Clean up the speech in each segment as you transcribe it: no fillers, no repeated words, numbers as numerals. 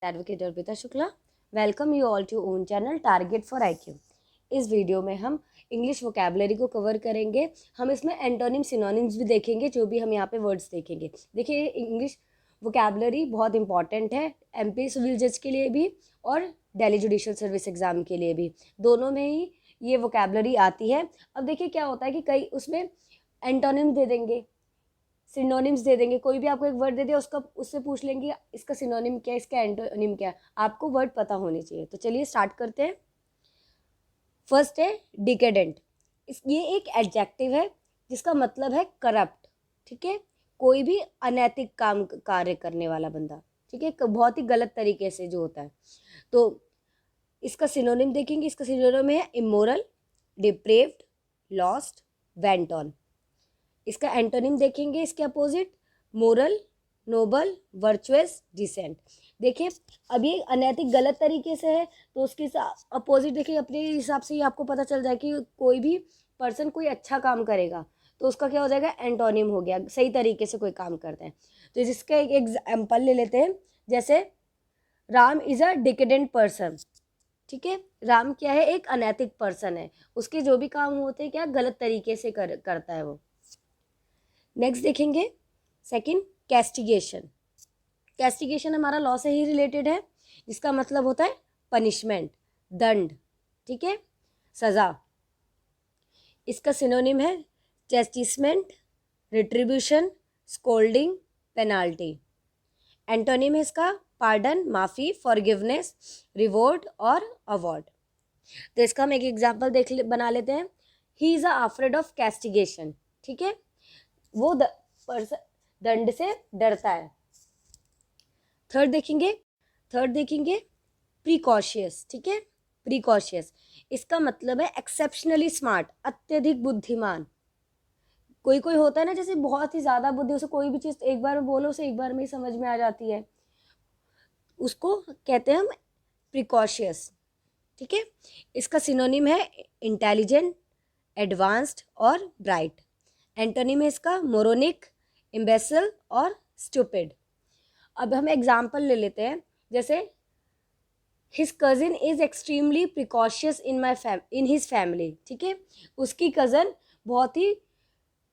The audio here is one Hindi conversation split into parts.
Advocate Arpita Shukla. Welcome you all to own channel target for IQ. इस वीडियो में हम इंग्लिश वोकैबुलरी को कवर करेंगे। हम इसमें एंटोनिम सिनोनिम्स भी देखेंगे, जो भी हम यहाँ पे वर्ड्स देखेंगे। देखिए, इंग्लिश वोकैबुलरी बहुत इंपॉर्टेंट है एमपी सिविल जज के लिए भी और दिल्ली जुडिशल सर्विस एग्जाम के लिए भी। दोनों में ही ये वोकैबुलरी आती है। अब देखिए क्या होता है कि कई उसमें एंटोनिम दे देंगे, सिनोनिम्स दे देंगे। कोई भी आपको एक वर्ड दे दे, उसका उससे पूछ लेंगे इसका सिनोनिम क्या है, इसका एंटोनिम क्या है। आपको वर्ड पता होने चाहिए। तो चलिए स्टार्ट करते हैं। फर्स्ट है डिकेडेंट। ये एक एडजेक्टिव है जिसका मतलब है करप्ट। ठीक है, कोई भी अनैतिक काम कार्य करने वाला बंदा, ठीक है, बहुत ही गलत तरीके से जो होता है। तो इसका सिनोनिम देखेंगे। इसका सिनोनिम है immoral, depraved, lost, wanton. इसका एंटोनिम देखेंगे, इसके opposite moral, noble, virtuous, decent. देखिए, अब ये अनैतिक गलत तरीके से है, तो उसके अपोजिट देखिए, अपने हिसाब से ही आपको पता चल जाए कि कोई भी पर्सन कोई अच्छा काम करेगा तो उसका क्या हो जाएगा, एंटोनिम हो गया, सही तरीके से कोई काम करते हैं। तो जिसका एक एग्जाम्पल ले लेते हैं। जैसे Ram is a decadent person. ठीक है, राम क्या है, एक अनैतिक पर्सन है। उसके जो भी काम होते हैं क्या गलत तरीके से करता है वो। नेक्स्ट देखेंगे सेकंड, कैस्टिगेशन। कैस्टिगेशन हमारा लॉ से ही रिलेटेड है, जिसका मतलब होता है पनिशमेंट, दंड। ठीक है, सजा। इसका सिनोनिम है चेस्टिसमेंट, रिट्रीब्यूशन, स्कोल्डिंग, पेनाल्टी। एंटोनिम है इसका पार्डन, माफ़ी, फॉरगिवनेस, रिवॉर्ड और अवार्ड। तो इसका हम एक एग्जाम्पल बना लेते हैं। He is afraid of castigation. ठीक है, वो दंड से डरता है। थर्ड देखेंगे प्रिकॉशियस। ठीक है, प्रिकॉशियस, इसका मतलब है एक्सेप्शनली स्मार्ट, अत्यधिक बुद्धिमान। कोई कोई होता है ना, जैसे बहुत ही ज़्यादा बुद्धि, उसे कोई भी चीज़ एक बार में बोलो उसे एक बार में ही समझ में आ जाती है, उसको कहते हैं हम प्रिकॉशियस। ठीक है, इसका सिनोनिम है इंटेलिजेंट, एडवांस्ड और ब्राइट। एंटोनिम है इसका मोरोनिक, इम्बेसिल और स्टूपिड। अब हम एग्जाम्पल ले लेते हैं। जैसे his cousin is extremely precocious in his family. ठीक है, उसकी कज़न बहुत ही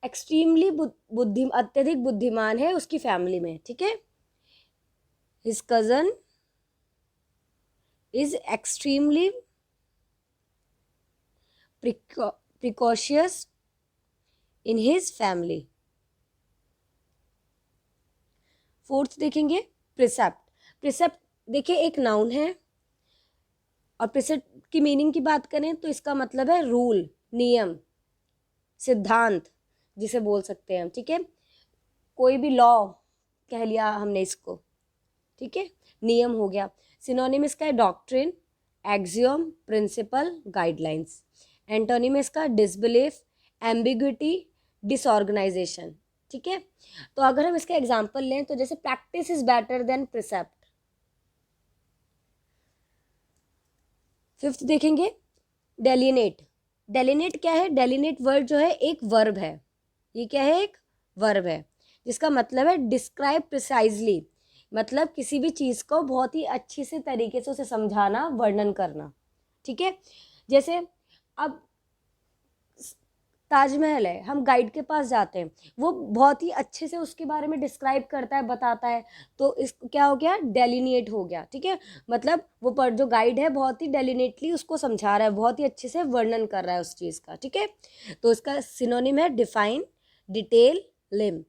एक्सट्रीमली अत्यधिक बुद्धिमान है उसकी फैमिली में। ठीक है, his cousin is extremely precocious in his family. Fourth देखेंगे प्रिसेप्ट। प्रिसेप्ट देखिए एक नाउन है, और प्रिसेप्ट की मीनिंग की बात करें तो इसका मतलब है रूल, नियम, सिद्धांत जिसे बोल सकते हैं हम। ठीक है, कोई भी लॉ कह लिया हमने इसको। ठीक है, नियम हो गया। सिनोनिम इसका है doctrine, axiom, principle, guidelines. Antonym इसका डिसबिलीफ, एम्बिग्विटी, डिसऑर्गेनाइजेशन। ठीक है, तो अगर हम इसका एग्जाम्पल लें तो जैसे practice is better than precept. Fifth देखेंगे डेलिनेट। डेलिनेट क्या है, डेलिनेट वर्ड जो है एक वर्ब है। ये क्या है, एक वर्ब है, जिसका मतलब है डिस्क्राइब प्रिसाइजली, मतलब किसी भी चीज़ को बहुत ही अच्छी से तरीके से उसे समझाना, वर्णन करना। ठीक है, जैसे अब ताजमहल है, हम गाइड के पास जाते हैं, वो बहुत ही अच्छे से उसके बारे में डिस्क्राइब करता है, बताता है, तो इस क्या हो गया, डेलिनेट हो गया। ठीक है, मतलब वो जो गाइड है बहुत ही डेलिनेटली उसको समझा रहा है, बहुत ही अच्छे से वर्णन कर रहा है उस चीज़ का। ठीक है, तो इसका सिनोनिम है डिफाइन, डिटेल, लिम।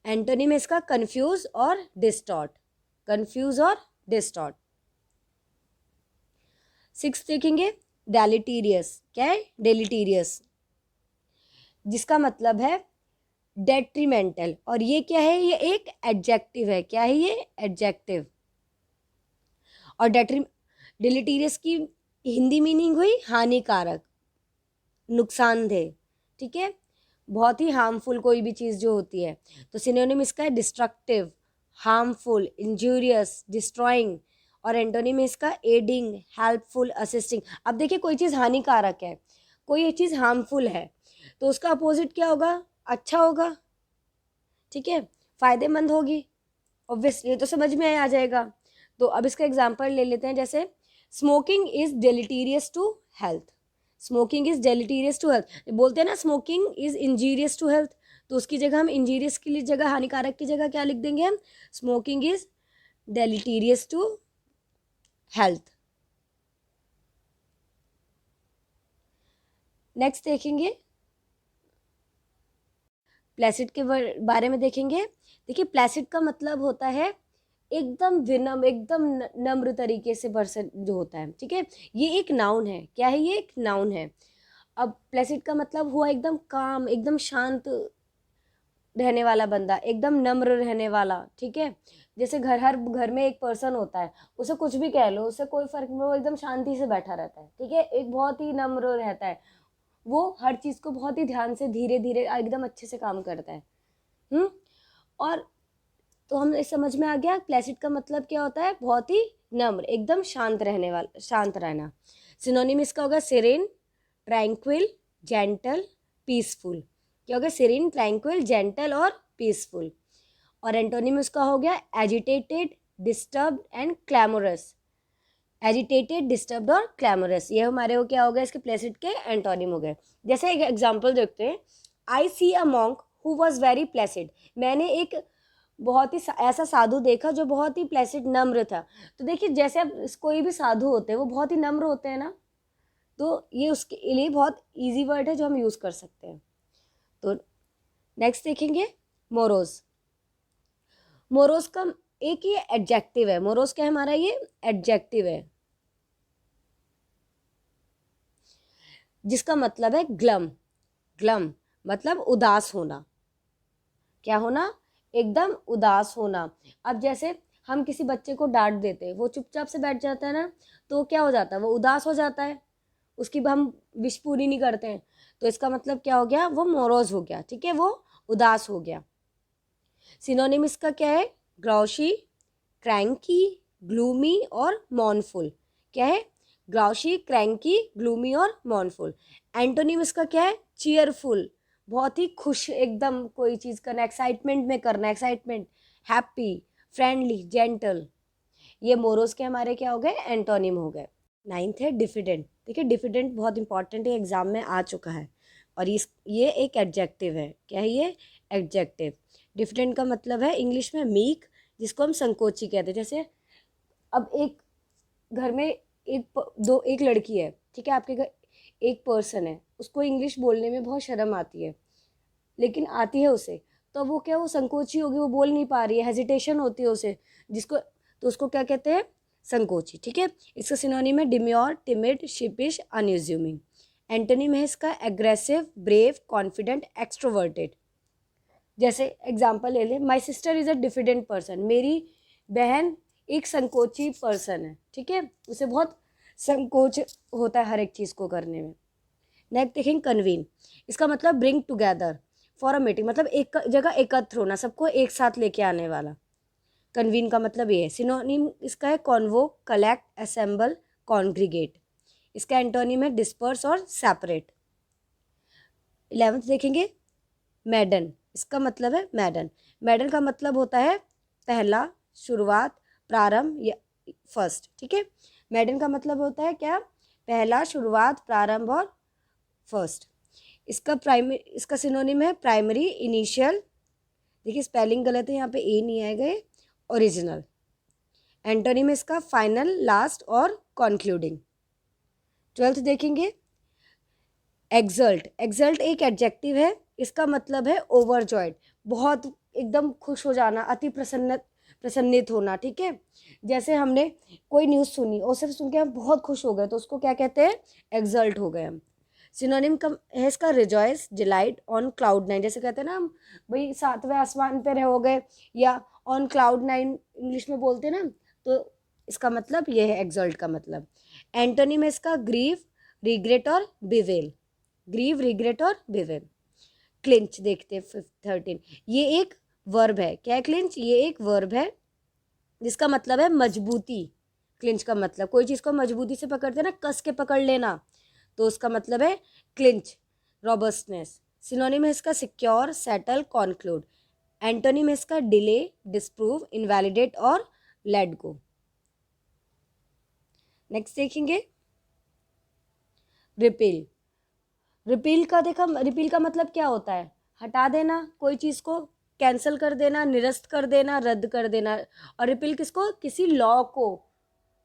एंटोनिम है इसका कंफ्यूज और डिस्टॉर्ट, कंफ्यूज और डिस्टॉर्ट। सिक्स देखेंगे डेलिटीरियस। क्या है, डेलिटीरियस, जिसका मतलब है डेट्रीमेंटल, और ये क्या है, ये एक एडजेक्टिव है। क्या है ये, एडजेक्टिव। और डिलीटीरियस की हिंदी मीनिंग हुई हानिकारक, नुकसानदेह। ठीक है, बहुत ही हार्मफुल कोई भी चीज़ जो होती है। तो सिनोनिम इसका है डिस्ट्रक्टिव, हार्मफुल, इंजूरियस, डिस्ट्रॉइंग। और एंटोनिम इसका एडिंग, हेल्पफुल, असिस्टिंग। अब देखिए, कोई चीज़ हानिकारक है, कोई चीज़ हार्मफुल है, तो उसका अपोजिट क्या होगा, अच्छा होगा। ठीक है, फायदेमंद होगी, ऑब्वियसली ये तो समझ में आ जाएगा। तो अब इसका एग्जाम्पल ले लेते हैं, जैसे smoking is deleterious to health. Smoking is deleterious to health, बोलते हैं ना smoking is injurious to health, तो उसकी जगह हम इंजीरियस की जगह, हानिकारक की जगह क्या लिख देंगे हम, smoking is deleterious to health. Next देखेंगे, प्लेसिड के बारे में देखेंगे। देखिए प्लेसिड का मतलब होता है एकदम विनम्र, एकदम नम्र तरीके से पर्सन जो होता है, ठीक है। ये एक नाउन है, क्या है, ये एक नाउन है। अब प्लेसिड का मतलब हुआ एकदम काम, एकदम शांत रहने वाला बंदा, एकदम नम्र रहने वाला, ठीक है। जैसे हर घर में एक पर्सन होता है, उसे कुछ भी कह लो, उसे कोई फर्क नहीं, वो एकदम शांति से बैठा रहता है, ठीक है, एक बहुत ही नम्र रहता है, वो हर चीज़ को बहुत ही ध्यान से धीरे धीरे एकदम अच्छे से काम करता है। और तो हम इस समझ में आ गया प्लेसिड का मतलब क्या होता है, बहुत ही नम्र, एकदम शांत रहने वाला, शांत रहना। सिनोनिम इसका होगा सेरेन, ट्रैंक्विल, जेंटल, पीसफुल। क्या होगा, सेरेन, ट्रैंक्विल, जेंटल और पीसफुल। और एंटोनिम इसका हो गया agitated, disturbed and clamorous. Agitated, disturbed और क्लैमोरस, ये हमारे वो क्या हो गया, इसके प्लेसिड के एंटोनिम हो गए। जैसे एक एग्जाम्पल देखते हैं, I see a monk who was very placid. मैंने एक बहुत ही ऐसा साधु देखा जो बहुत ही प्लेसिड, नम्र था। तो देखिए जैसे अब कोई भी साधु होते हैं वो बहुत ही नम्र होते हैं ना, तो ये उसके लिए बहुत इजी वर्ड है जो हम यूज़ कर सकते हैं। तो नेक्स्ट देखेंगे, मोरोज। मोरोज का एक ये एडजेक्टिव है, मोरोज क्या है हमारा, ये एडजेक्टिव है, जिसका मतलब है ग्लम। ग्लम मतलब उदास होना, क्या होना, एकदम उदास होना। अब जैसे हम किसी बच्चे को डांट देते हैं, वो चुपचाप से बैठ जाता है ना, तो क्या हो जाता है, वो उदास हो जाता है, उसकी हम विश पूरी नहीं करते हैं, तो इसका मतलब क्या हो गया, वो मोरोज हो गया, ठीक है, वो उदास हो गया। सिनोनिम इसका क्या है, ग्राउशी, क्रैंकी, ग्लूमी और मॉर्नफुल। क्या है, ग्राउशी, क्रैंकी, ग्लूमी और मॉर्नफुल। एंटोनिम इसका क्या है, चीयरफुल, बहुत ही खुश, एकदम कोई चीज़ करना, एक्साइटमेंट में करना, एक्साइटमेंट, हैप्पी, फ्रेंडली, जेंटल। ये मोरोज के हमारे क्या हो गए, एंटोनिम हो गए। 9th है डिफिडेंट। देखिए डिफिडेंट बहुत इंपॉर्टेंट है, एग्जाम में आ चुका है, और ये एक एडजेक्टिव है। क्या है ये, एडजेक्टिव। डिफिडेंट का मतलब है इंग्लिश में मीक, जिसको हम संकोची कहते हैं। जैसे अब एक घर में एक लड़की है, ठीक है, आपके घर एक पर्सन है, उसको इंग्लिश बोलने में बहुत शर्म आती है, लेकिन आती है उसे, तो वो क्या, वो संकोची होगी, वो बोल नहीं पा रही है, हेजिटेशन होती है उसे, जिसको, तो उसको क्या कहते हैं, संकोची, ठीक है। इसका सिनोनिम है demure, timid, sheepish, unassuming. Antonym है इसका एग्रेसिव, ब्रेव, कॉन्फिडेंट, एक्सट्रोवर्टेड। जैसे एग्जाम्पल ले ले, my sister is a diffident person, मेरी बहन एक संकोची पर्सन है, ठीक है, उसे बहुत संकोच होता है हर एक चीज़ को करने में। नेक्स्ट देखेंगे कन्वीन। इसका मतलब bring together for a meeting, मतलब एक जगह एकत्र होना, सबको एक साथ लेके आने वाला। कन्वीन का मतलब ये है। सिनोनिम इसका है कॉन्वोक, कलेक्ट, असेंबल, कॉन्ग्रीगेट। इसका एंटोनिम है डिस्पर्स और सेपरेट। 11th देखेंगे, मैडन। इसका मतलब है मैडन। मैडन का मतलब होता है पहला, शुरुआत, प्रारंभ या फर्स्ट, ठीक है। मैडन का मतलब होता है क्या, पहला, शुरुआत, प्रारंभ और फर्स्ट। इसका सिनोनिम है प्राइमरी, इनिशियल, देखिए स्पेलिंग गलत है, यहाँ पे ए नहीं आएगा, ओरिजिनल। एंटोनिम इसका फाइनल, लास्ट और कॉन्क्लूडिंग। 12th देखेंगे, एक्सल्ट। एक्सल्ट एक एडजेक्टिव है, इसका मतलब है ओवरजॉयड, बहुत एकदम खुश हो जाना, अति प्रसन्नित होना, ठीक है। जैसे हमने कोई न्यूज़ सुनी और सिर्फ सुन के हम बहुत खुश हो गए, तो उसको क्या कहते हैं, एक्सल्ट हो गए हम। सिनोनिम का है इसका रिजॉयस, डिलाइट, ऑन क्लाउड 9, जैसे कहते हैं ना हम, भाई 7वें आसमान पे हो गए, या ऑन क्लाउड 9 इंग्लिश में बोलते हैं ना, तो इसका मतलब ये है एक्सल्ट का मतलब। एंटोनिम है इसका ग्रीव, रिग्रेट और बिवेल। ग्रीव, रिग्रेट और बिवेल। क्लिंच देखते हैं 13, ये एक वर्ब है। क्या है क्लिंच, ये एक वर्ब है, जिसका मतलब है मजबूती। क्लिंच का मतलब कोई चीज़ को मजबूती से पकड़ते हैं ना, कस के पकड़ लेना, तो उसका मतलब है क्लिंच, रॉबस्टनेस। सिनोनिम है इसका सिक्योर, सेटल, कॉन्क्लूड। एंटोनिम है इसका डिले, डिस्प्रूव, इनवैलिडेट और लेट गो। नेक्स्ट देखेंगे रिपील। रिपील का मतलब क्या होता है? हटा देना, कोई चीज़ को कैंसिल कर देना, निरस्त कर देना, रद्द कर देना। और रिपील किसको? किसी लॉ को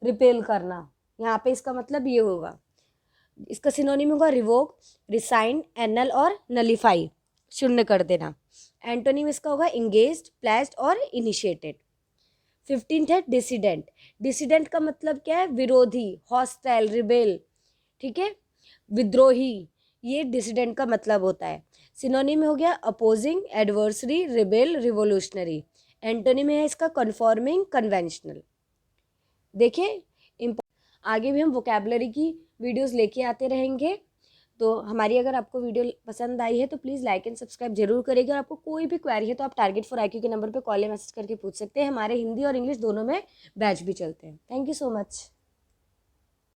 रिपेल करना। यहाँ पे इसका मतलब ये होगा। इसका सिनोनिम होगा रिवोक, रिसाइन, एनल और नलीफाई, शून्य कर देना। एंटोनिम इसका होगा इंगेज्ड, प्लेस्ड और इनिशिएटेड। 15th है डिसिडेंट। डिसिडेंट का मतलब क्या है? विरोधी, हॉस्टाइल, रिबेल, ठीक है, विद्रोही, ये डिसिडेंट का मतलब होता है। सिनोनिम हो गया opposing, adversary, rebel, revolutionary. Antonym है इसका कन्फॉर्मिंग, कन्वेंशनल। देखिए आगे भी हम वोकैबलरी की वीडियोस लेके आते रहेंगे। तो हमारी अगर आपको वीडियो पसंद आई है तो प्लीज़ लाइक एंड सब्सक्राइब जरूर करिएगा। और आपको कोई भी क्वेरी है तो आप टारगेट फॉर IQ के नंबर पे कॉल या मैसेज करके पूछ सकते हैं। हमारे हिंदी और इंग्लिश दोनों में बैच भी चलते हैं। Thank you so much.